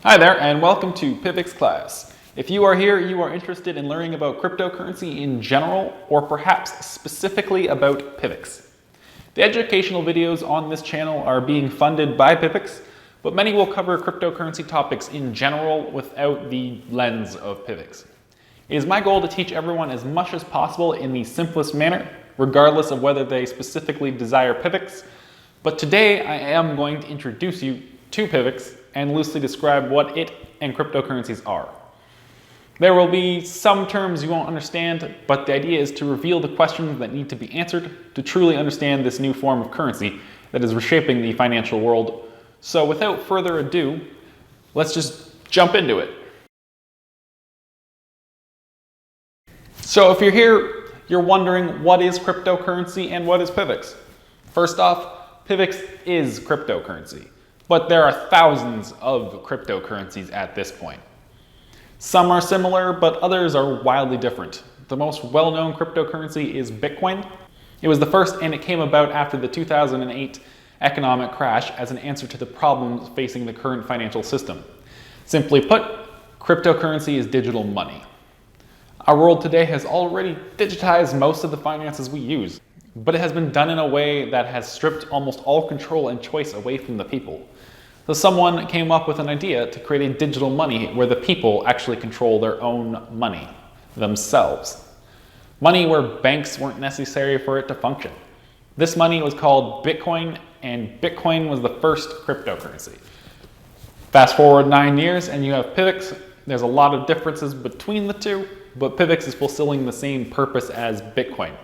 Hi there, and welcome to PIVX class. If you are here, you are interested in learning about cryptocurrency in general, or perhaps specifically about PIVX. The educational videos on this channel are being funded by PIVX, but many will cover cryptocurrency topics in general without the lens of PIVX. It is my goal to teach everyone as much as possible in the simplest manner, regardless of whether they specifically desire PIVX. But today I am going to introduce you to PIVX and loosely describe what it and cryptocurrencies are. There will be some terms you won't understand, but the idea is to reveal the questions that need to be answered to truly understand this new form of currency that is reshaping the financial world. So without further ado, let's just jump into it. So if you're here, you're wondering what is cryptocurrency and what is PIVX? First off, PIVX is cryptocurrency, but there are thousands of cryptocurrencies at this point. Some are similar, but others are wildly different. The most well-known cryptocurrency is Bitcoin. It was the first, and it came about after the 2008 economic crash as an answer to the problems facing the current financial system. Simply put, cryptocurrency is digital money. Our world today has already digitized most of the finances we use, but it has been done in a way that has stripped almost all control and choice away from the people. So someone came up with an idea to create a digital money where the people actually control their own money themselves. Money where banks weren't necessary for it to function. This money was called Bitcoin, and Bitcoin was the first cryptocurrency. Fast forward 9 years and you have PIVX. There's a lot of differences between the two, but PIVX is fulfilling the same purpose as Bitcoin.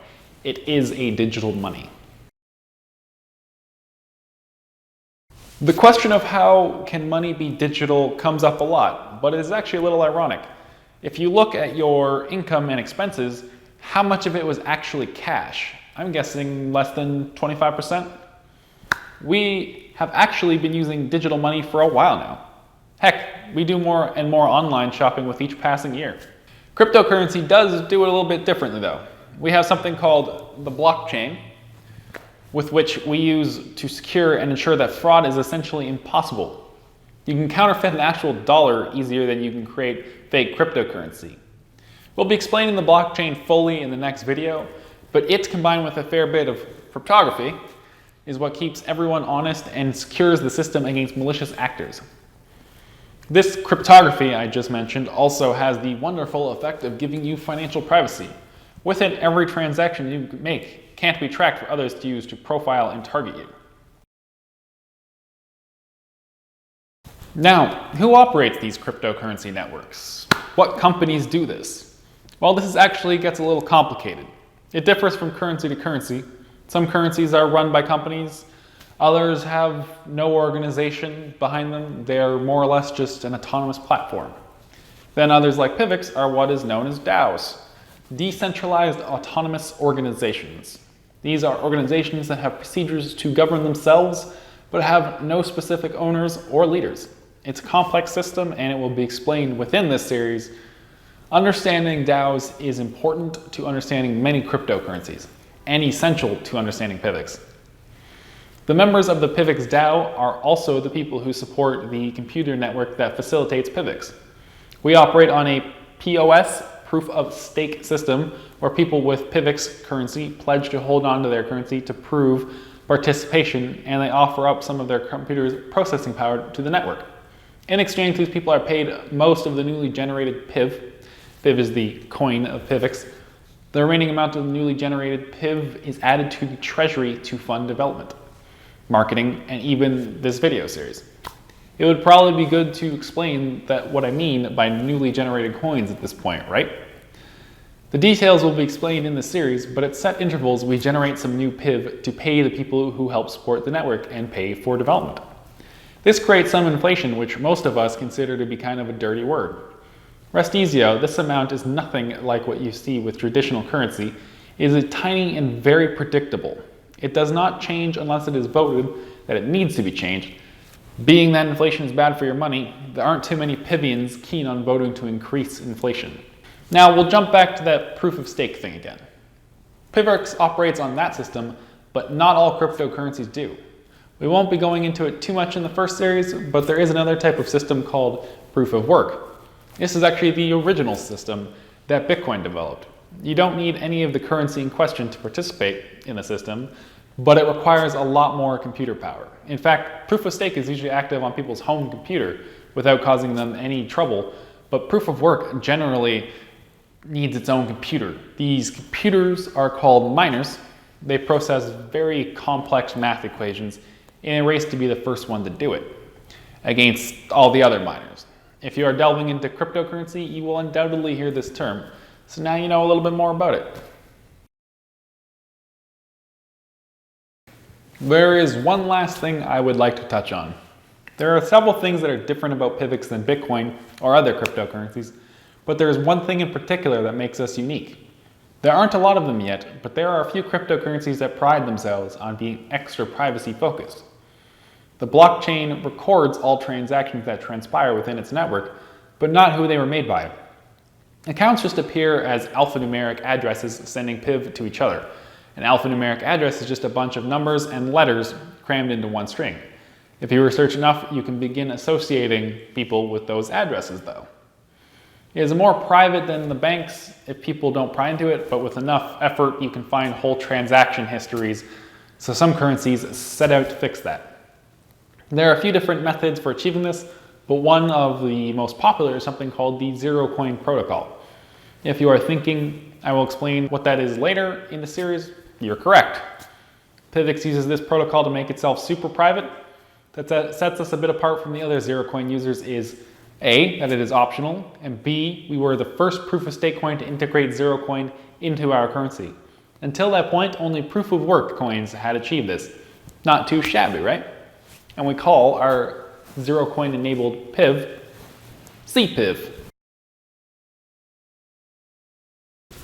It is a digital money. The question of how can money be digital comes up a lot, but it is actually a little ironic. If you look at your income and expenses, how much of it was actually cash? I'm guessing less than 25%. We have actually been using digital money for a while now. Heck, we do more and more online shopping with each passing year. Cryptocurrency does do it a little bit differently though. We have something called the blockchain, with which we use to secure and ensure that fraud is essentially impossible. You can counterfeit an actual dollar easier than you can create fake cryptocurrency. We'll be explaining the blockchain fully in the next video, but it, combined with a fair bit of cryptography, is what keeps everyone honest and secures the system against malicious actors. This cryptography I just mentioned also has the wonderful effect of giving you financial privacy. With it, every transaction you make can't be tracked for others to use to profile and target you. Now, who operates these cryptocurrency networks? What companies do this? Well, this actually gets a little complicated. It differs from currency to currency. Some currencies are run by companies. Others have no organization behind them. They are more or less just an autonomous platform. Then others like PIVX are what is known as DAOs, decentralized autonomous organizations. These are organizations that have procedures to govern themselves, but have no specific owners or leaders. It's a complex system, and it will be explained within this series. Understanding DAOs is important to understanding many cryptocurrencies, and essential to understanding PIVX. The members of the PIVX DAO are also the people who support the computer network that facilitates PIVX. We operate on a POS, proof of stake system, where people with PIVX currency pledge to hold on to their currency to prove participation, and they offer up some of their computer's processing power to the network. In exchange, these people are paid most of the newly generated PIV. PIV is the coin of PIVX. The remaining amount of the newly generated PIV is added to the treasury to fund development, marketing, and even this video series. It would probably be good to explain what I mean by newly generated coins at this point, right? The details will be explained in the series, but at set intervals we generate some new PIV to pay the people who help support the network and pay for development. This creates some inflation, which most of us consider to be kind of a dirty word. Rest easy, this amount is nothing like what you see with traditional currency. It is tiny and very predictable. It does not change unless it is voted that it needs to be changed. Being that inflation is bad for your money, there aren't too many Pivians keen on voting to increase inflation. Now we'll jump back to that proof of stake thing again. PIVX operates on that system, but not all cryptocurrencies do. We won't be going into it too much in the first series, but there is another type of system called proof of work. This is actually the original system that Bitcoin developed. You don't need any of the currency in question to participate in the system, but it requires a lot more computer power. In fact, proof of stake is usually active on people's home computer without causing them any trouble, but proof of work generally needs its own computer. These computers are called miners. They process very complex math equations in a race to be the first one to do it against all the other miners. If you are delving into cryptocurrency, you will undoubtedly hear this term. So now you know a little bit more about it. There is one last thing I would like to touch on. There are several things that are different about PIVX than Bitcoin or other cryptocurrencies, but there is one thing in particular that makes us unique. There aren't a lot of them yet, but there are a few cryptocurrencies that pride themselves on being extra privacy focused. The blockchain records all transactions that transpire within its network, but not who they were made by. Accounts just appear as alphanumeric addresses sending PIV to each other. An alphanumeric address is just a bunch of numbers and letters crammed into one string. If you research enough, you can begin associating people with those addresses, though. It is more private than the banks if people don't pry into it, but with enough effort, you can find whole transaction histories, so some currencies set out to fix that. There are a few different methods for achieving this, but one of the most popular is something called the zero coin protocol. If you are thinking I will explain what that is later in the series, you're correct. PIVX uses this protocol to make itself super private. That sets us a bit apart from the other zero coin users is A, that it is optional, and B, we were the first proof of stake coin to integrate zero coin into our currency. Until that point, only proof of work coins had achieved this. Not too shabby, right? And we call our zero coin enabled PIV CPIV.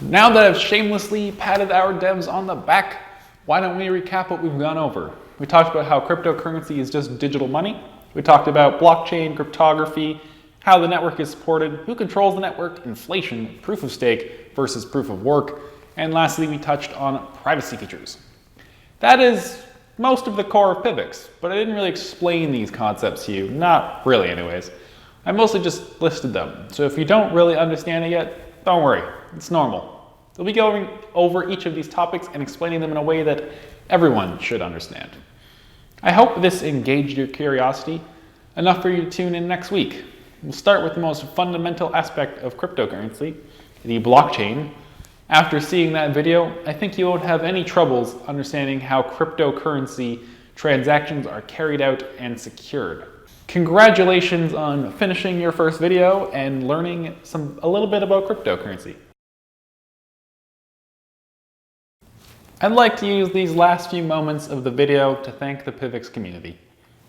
Now that I've shamelessly patted our devs on the back, why don't we recap what we've gone over? We talked about how cryptocurrency is just digital money. We talked about blockchain, cryptography, how the network is supported, who controls the network, inflation, proof of stake versus proof of work, and lastly, we touched on privacy features. That is most of the core of PIVX, but I didn't really explain these concepts to you. Not really anyways. I mostly just listed them. So if you don't really understand it yet, don't worry, it's normal. We'll be going over each of these topics and explaining them in a way that everyone should understand. I hope this engaged your curiosity enough for you to tune in next week. We'll start with the most fundamental aspect of cryptocurrency, the blockchain. After seeing that video, I think you won't have any troubles understanding how cryptocurrency transactions are carried out and secured. Congratulations on finishing your first video and learning a little bit about cryptocurrency. I'd like to use these last few moments of the video to thank the PIVX community.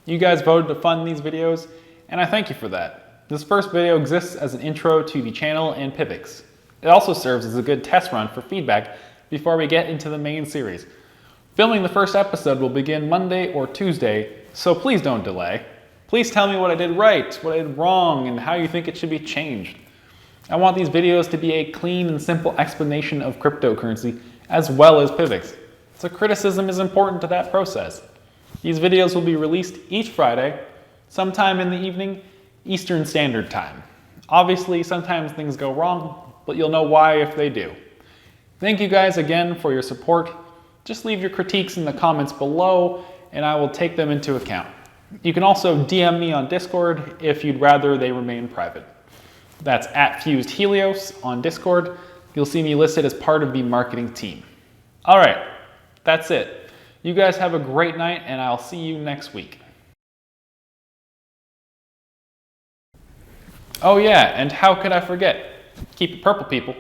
You guys voted to fund these videos, and I thank you for that. This first video exists as an intro to the channel and PIVX. It also serves as a good test run for feedback before we get into the main series. Filming the first episode will begin Monday or Tuesday, so please don't delay. Please tell me what I did right, what I did wrong, and how you think it should be changed. I want these videos to be a clean and simple explanation of cryptocurrency as well as PIVX. So criticism is important to that process. These videos will be released each Friday, sometime in the evening, Eastern Standard Time. Obviously, sometimes things go wrong, but you'll know why if they do. Thank you guys again for your support. Just leave your critiques in the comments below, and I will take them into account. You can also DM me on Discord if you'd rather they remain private. That's @FusedHelios on Discord. You'll see me listed as part of the marketing team. All right, that's it. You guys have a great night, and I'll see you next week. Oh yeah, and how could I forget? Keep it purple, people.